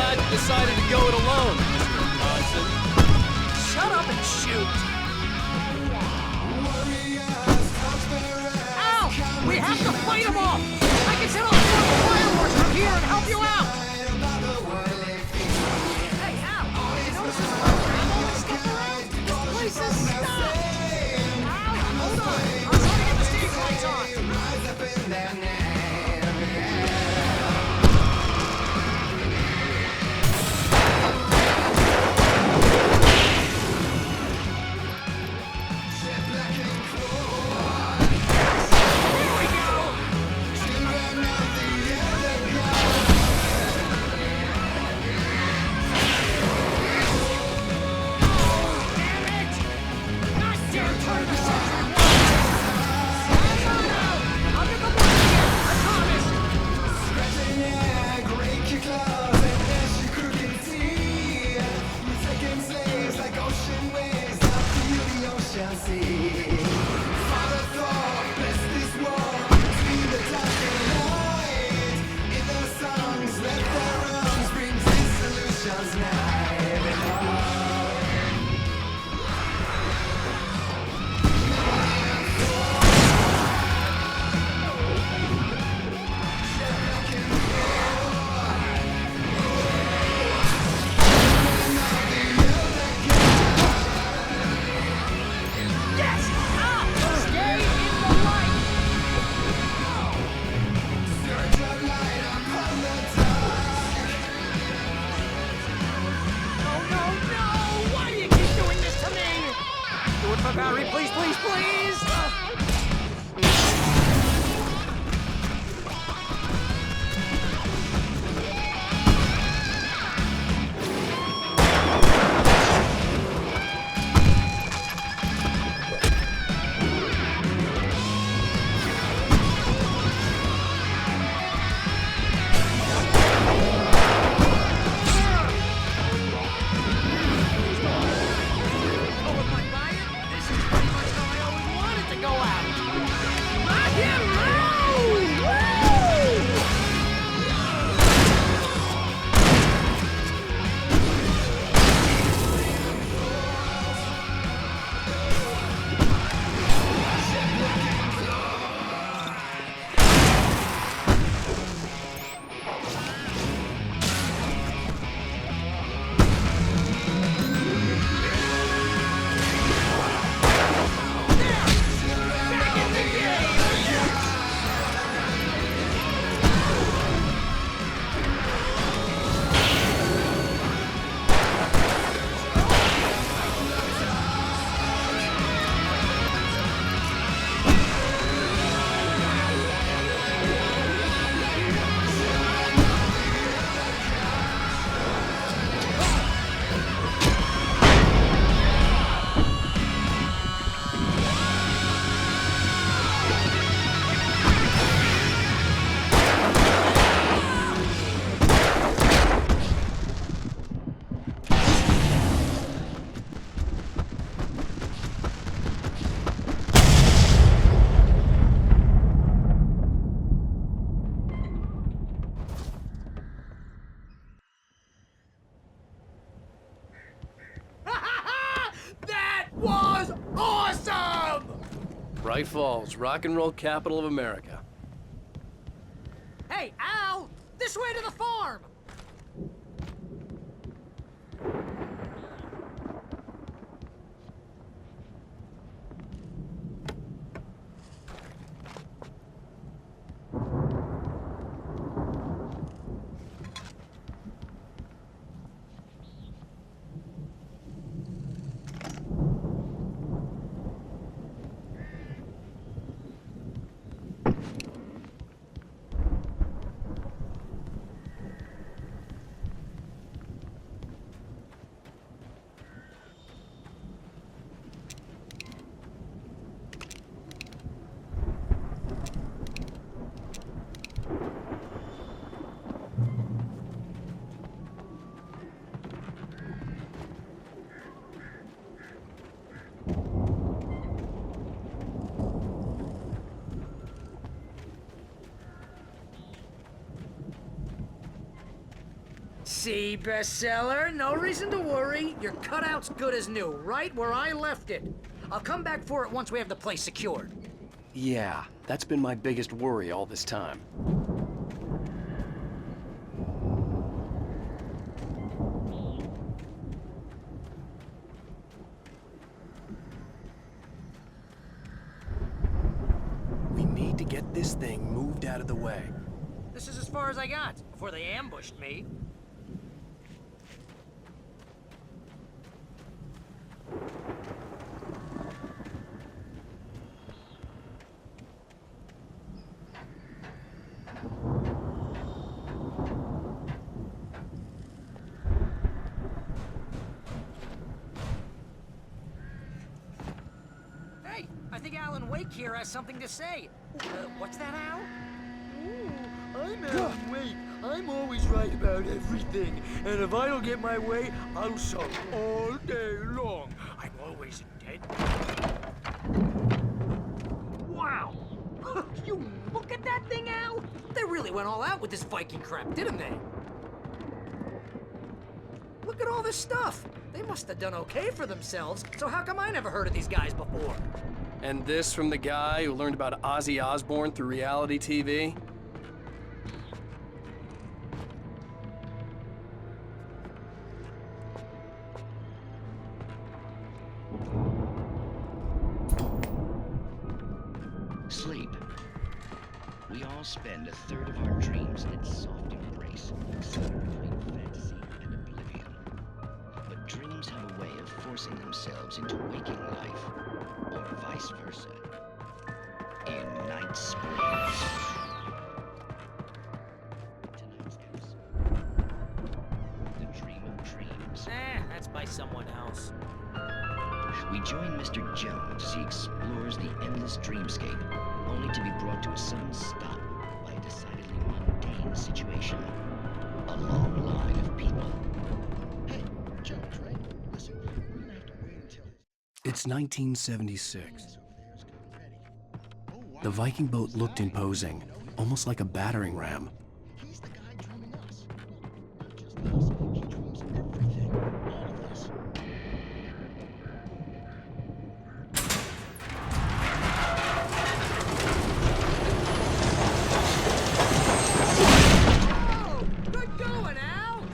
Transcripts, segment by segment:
glad you decided to go it alone, Mr. Johnson. Shut up and shoot! Al! We have to fight them off! I can set off more fireworks from here and help you out! Hey, Al! You notice this ammo and stuff around? This place is stuck! Al, hold on! I'm trying to get the stage lights on! Barry, please, please, please! Bright Falls, rock and roll capital of America. Hey, Al! This way to the farm! see, bestseller. No reason to worry. Your cutout's good as new, right where I left it. I'll come back for it once we have the place secured. Yeah, that's been my biggest worry all this time. We need to get this thing moved out of the way. This is as far as I got before they ambushed me. Hey, I think Alan Wake here has something to say. What's that, Al? I'm Alan Wake. I'm always right about everything. And if I don't get my way, I'll sulk all day long. I'm always in debt. Wow! You look at that thing, Al! They really went all out with this Viking crap, didn't they? Look at all this stuff. They must have done okay for themselves, so how come I never heard of these guys before? And this from the guy who learned about Ozzy Osbourne through reality TV? Sleep. We all spend a third of our dreams in its soft embrace, somewhere between fantasy and oblivion. But dreams have a way of forcing themselves into waking life, or vice versa. In Night Springs. Tonight's episode. The Dream of Dreams. That's by someone else. We join Mr. Jones as he explores the endless dreamscape, only to be brought to a sudden stop by a decidedly mundane situation. A long line of people. Hey, Jones, right? Listen, we're gonna have to wait until It's 1976. this over there is getting ready. Oh, wow. The Viking boat looked imposing, almost like a battering ram. He's the guy dreaming us. Not just us. He dreams everything. All of this. Oh! Good going, Al!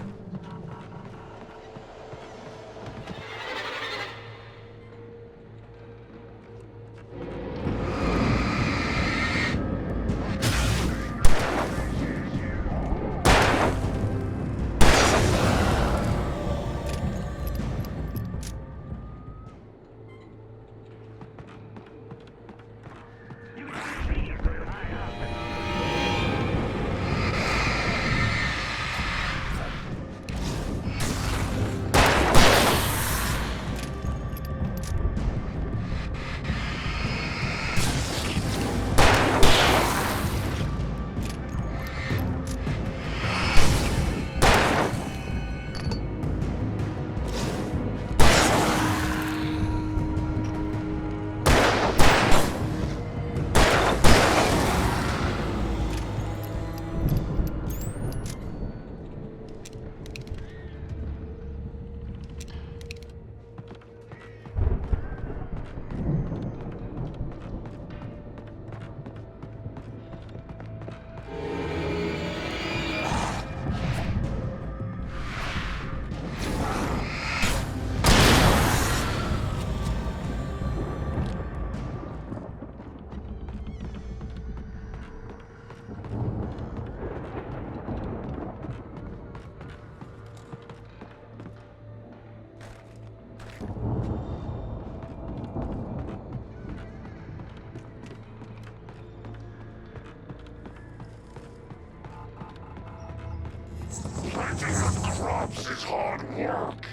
Planting of crops is hard work.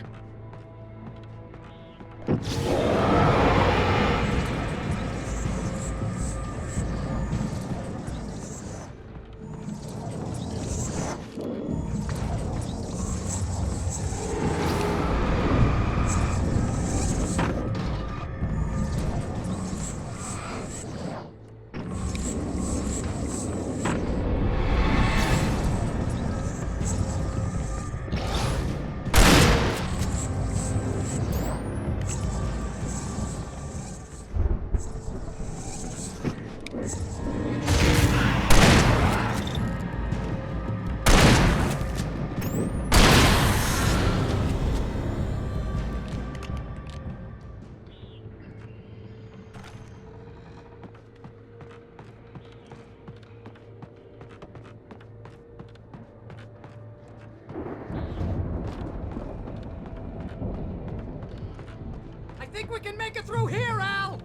think we can make it through here, Al!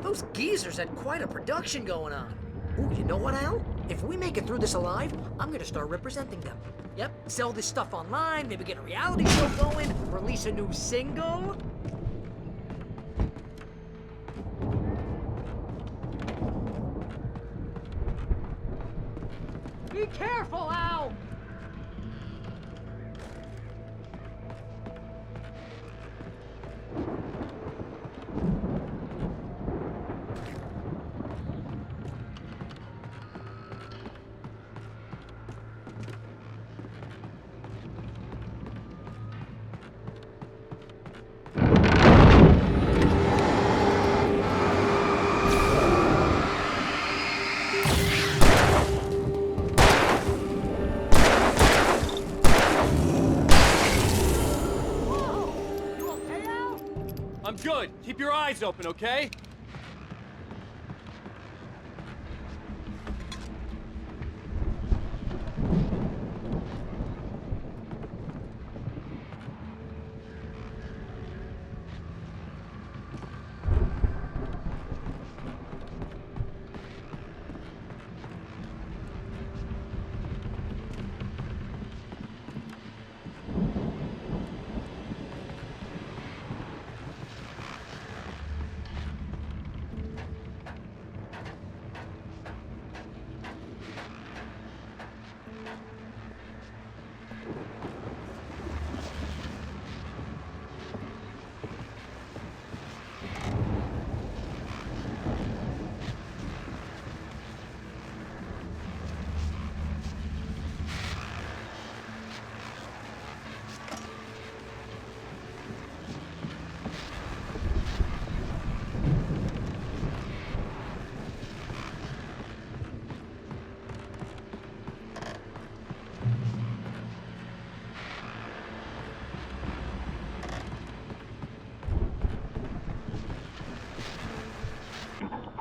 Those geezers had quite a production going on. Ooh, you know what, Al? If we make it through this alive, I'm gonna start representing them. Yep, sell this stuff online, maybe get a reality show going, release a new single. Be careful, Al! I'm good. Keep your eyes open, okay?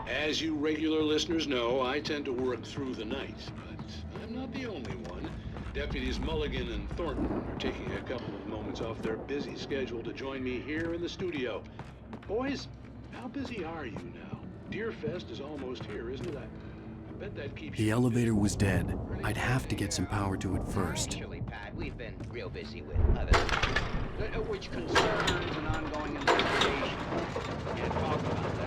As you regular listeners know, I tend to work through the night, but I'm not the only one. Deputies Mulligan and Thornton are taking a couple of moments off their busy schedule to join me here in the studio. Boys, how busy are you now? Deerfest is almost here, isn't it? I bet that keeps The you elevator busy. was dead. I'd have to get some power to it first. Actually, Pat, we've been real busy with other things, which concerns an ongoing investigation. Can't talk about that.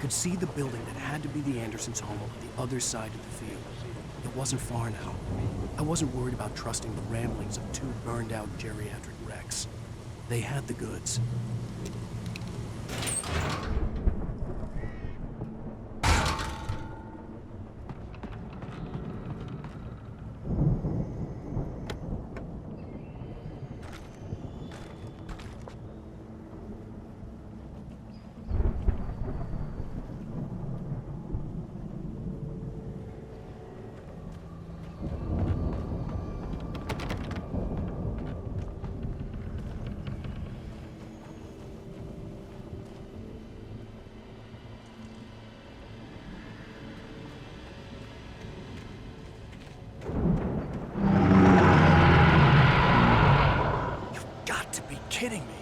could see the building that had to be the Andersons' home on the other side of the field. It wasn't far now. I wasn't worried about trusting the ramblings of two burned-out geriatric wrecks. They had the goods. Kidding me.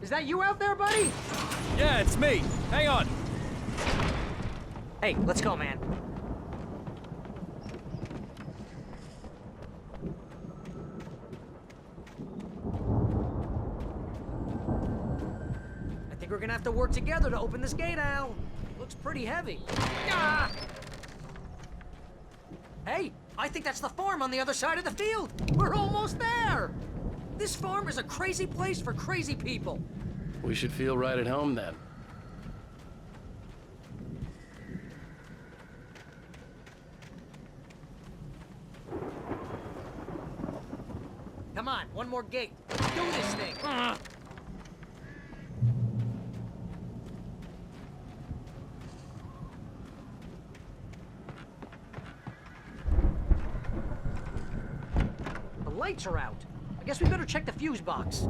Is that you out there, buddy? Yeah, it's me. Hang on. Hey, let's go, man. I think we're gonna have to work together to open this gate, Al. Looks pretty heavy. Ah! Hey, I think that's the farm on the other side of the field. We're almost there. This farm is a crazy place for crazy people. We should feel right at home then. Come on, one more gate. Do this thing. The lights are out. I guess we better check the fuse box.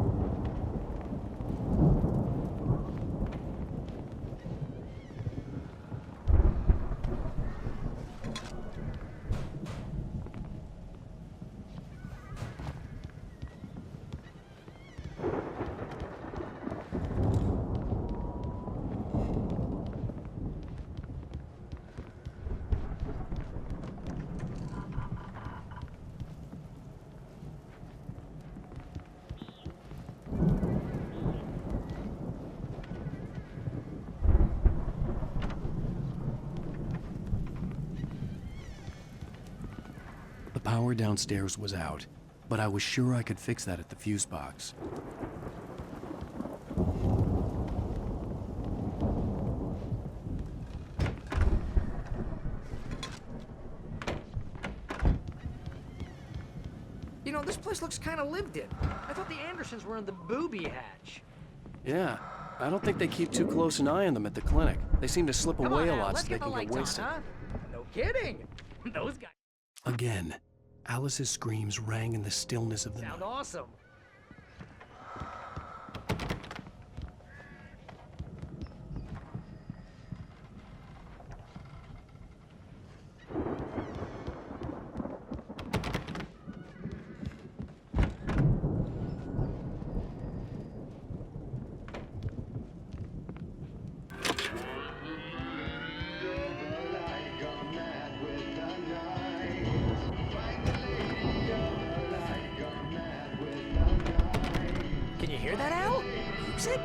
The power downstairs was out, but I was sure I could fix that at the fuse box. You know, this place looks kind of lived in. I thought the Andersons were in the booby hatch. Yeah, I don't think they keep too close an eye on them at the clinic. They seem to slip Come away on, a Al, lot let's so they get the can get lights wasted. on, huh? No kidding. Those guys Again, Alice's screams rang in the stillness of the sound night. awesome. Can you hear that, Al? Music?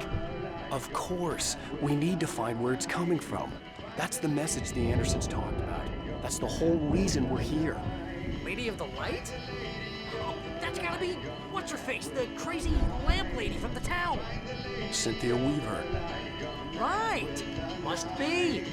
Of course, we need to find where it's coming from. That's the message the Andersons talked about. That's the whole reason we're here. Lady of the Light? Oh, that's gotta be what's-her-face, the crazy lamp lady from the town. Cynthia Weaver. Right. Must be.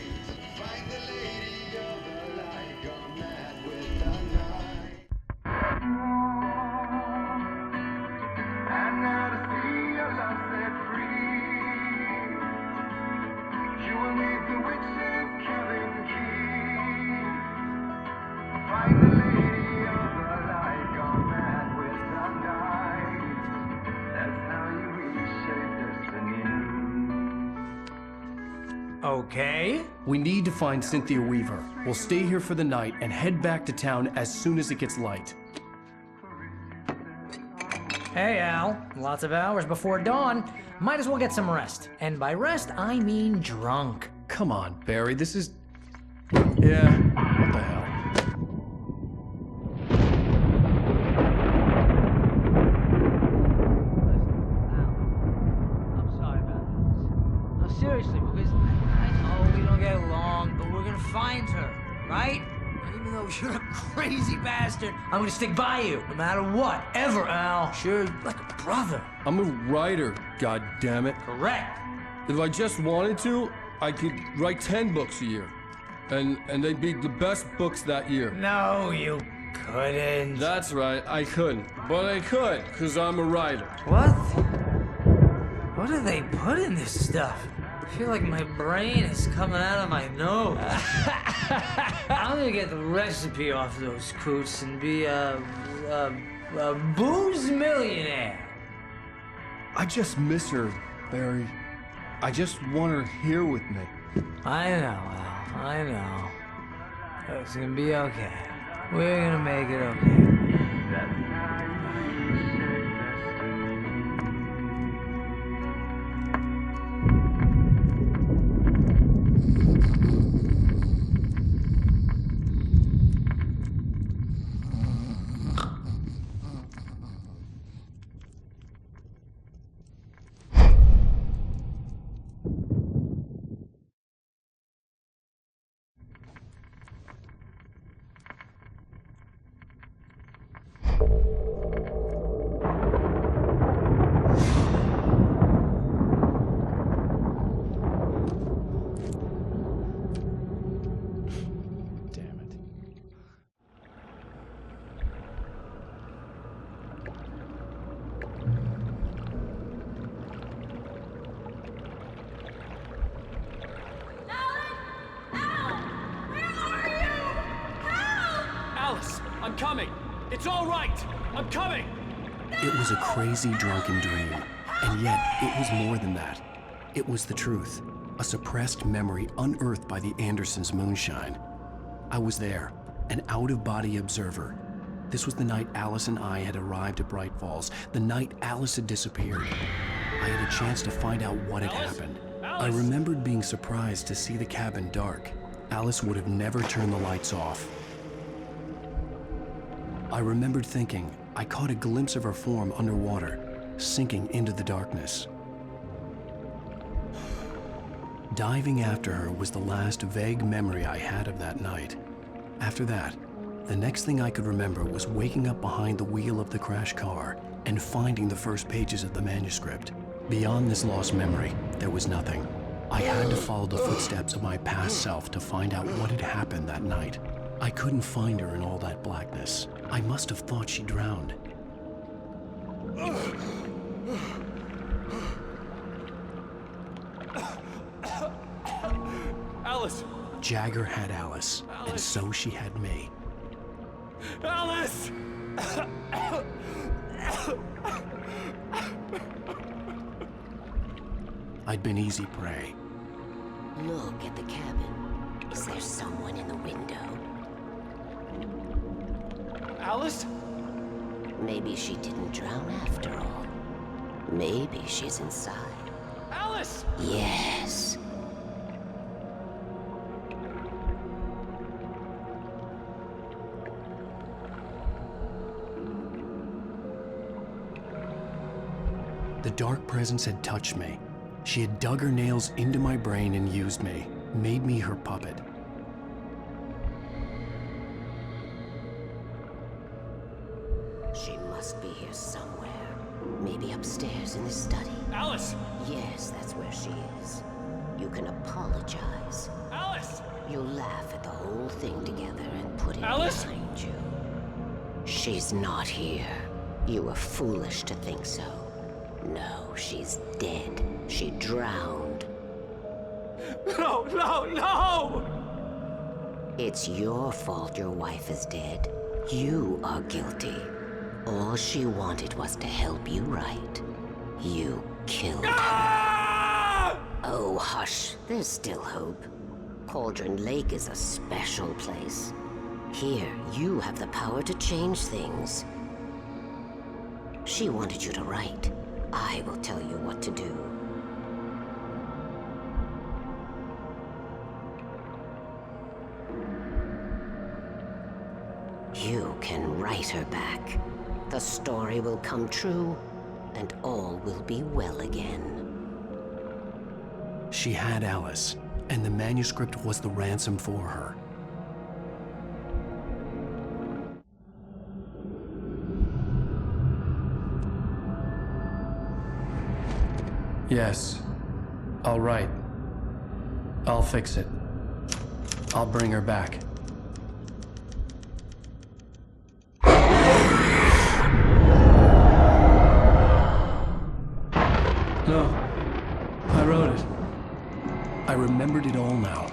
Okay. We need to find Cynthia Weaver. We'll stay here for the night and head back to town as soon as it gets light. Hey, Al. Lots of hours before dawn. Might as well get some rest. And by rest, I mean drunk. Come on, Barry, this is... Yeah, what the hell? I'm sorry about this. No, seriously, because I know we don't get along, but we're gonna find her, right? Even though you're a crazy bastard, I'm gonna stick by you, no matter what, ever, Al. Sure, like a brother. I'm a writer, goddammit. Correct. If I just wanted to, I could write 10 books a year. And they'd be the best books that year. No, you couldn't. That's right, I couldn't. But I could, because I'm a writer. What? What do they put in this stuff? I feel like my brain is coming out of my nose. I'm gonna get the recipe off those coots and be a booze millionaire. I just miss her, Barry. I just want her here with me. I know, Al. I know. It's gonna be okay. We're gonna make it okay. I'm coming! It's all right! I'm coming! It was a crazy, drunken dream, and yet it was more than that. It was the truth, a suppressed memory unearthed by the Andersons' moonshine. I was there, an out-of-body observer. This was the night Alice and I had arrived at Bright Falls, the night Alice had disappeared. I had a chance to find out what had happened. I remembered being surprised to see the cabin dark. Alice would have never turned the lights off. I remembered thinking I caught a glimpse of her form underwater, sinking into the darkness. Diving after her was the last vague memory I had of that night. After that, the next thing I could remember was waking up behind the wheel of the crashed car and finding the first pages of the manuscript. Beyond this lost memory, there was nothing. I had to follow the footsteps of my past self to find out what had happened that night. I couldn't find her in all that blackness. I must have thought she drowned. Alice! Jagger had Alice, and so she had me. Alice! I'd been easy prey. Look at the cabin. Is there someone in the window? Alice? Maybe she didn't drown after all. Maybe she's inside. Alice! Yes. The dark presence had touched me. She had dug her nails into my brain and used me, made me her puppet. She must be here somewhere. Maybe upstairs in the study. Alice! Yes, that's where she is. You can apologize. Alice! You'll laugh at the whole thing together and put it Alice? behind you. She's not here. You were foolish to think so. No, she's dead. She drowned. No, no, no! It's your fault your wife is dead. You are guilty. All she wanted was to help you right. You killed her. Oh, hush. There's still hope. Cauldron Lake is a special place. Here, you have the power to change things. She wanted you to write. I will tell you what to do. You can write her back. The story will come true, and all will be well again. She had Alice, and the manuscript was the ransom for her. Yes. I'll write. I'll fix it. I'll bring her back. No. I wrote it. I remembered it all now.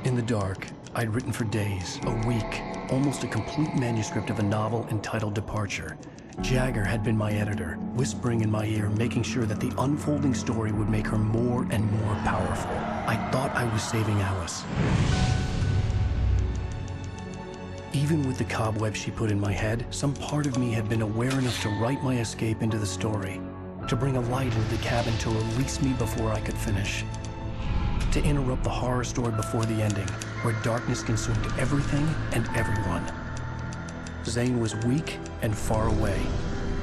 In the dark, I'd written for days, a week, almost a complete manuscript of a novel entitled Departure. Jagger had been my editor, whispering in my ear, making sure that the unfolding story would make her more and more powerful. I thought I was saving Alice. Even with the cobwebs she put in my head, some part of me had been aware enough to write my escape into the story, to bring a light into the cabin to release me before I could finish, to interrupt the horror story before the ending, where darkness consumed everything and everyone. Zane was weak and far away,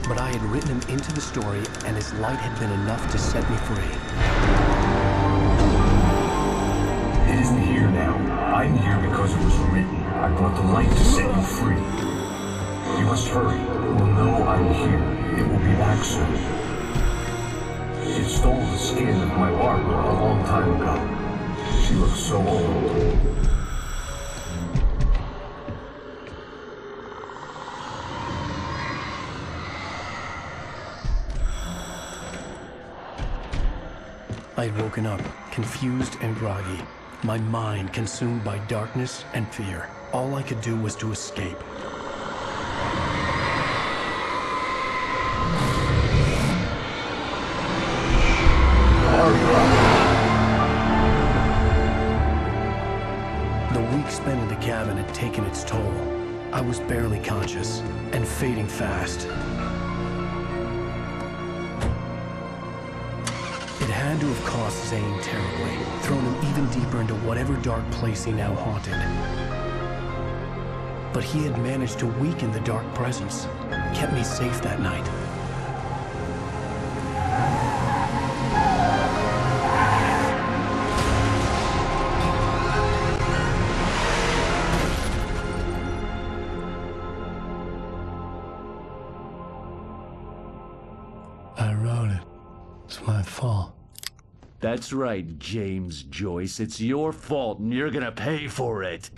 but I had written him into the story, and his light had been enough to set me free. It isn't here now. I'm here because it was written. I brought the light to set you free. You must hurry. It will know I'm here. It will be back soon. It stole the skin of my Barbara a long time ago. She looks so old. I had woken up, confused and groggy, my mind consumed by darkness and fear. All I could do was to escape. The week spent in the cabin had taken its toll. I was barely conscious, and fading fast. It had to have cost Zane terribly, thrown him even deeper into whatever dark place he now haunted. But he had managed to weaken the dark presence, kept me safe that night. I wrote it. It's my fault. That's right, James Joyce. It's your fault, and you're gonna pay for it.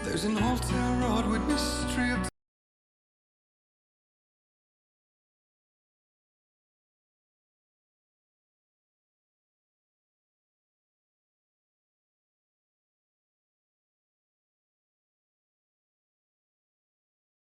There's an old town road with mystery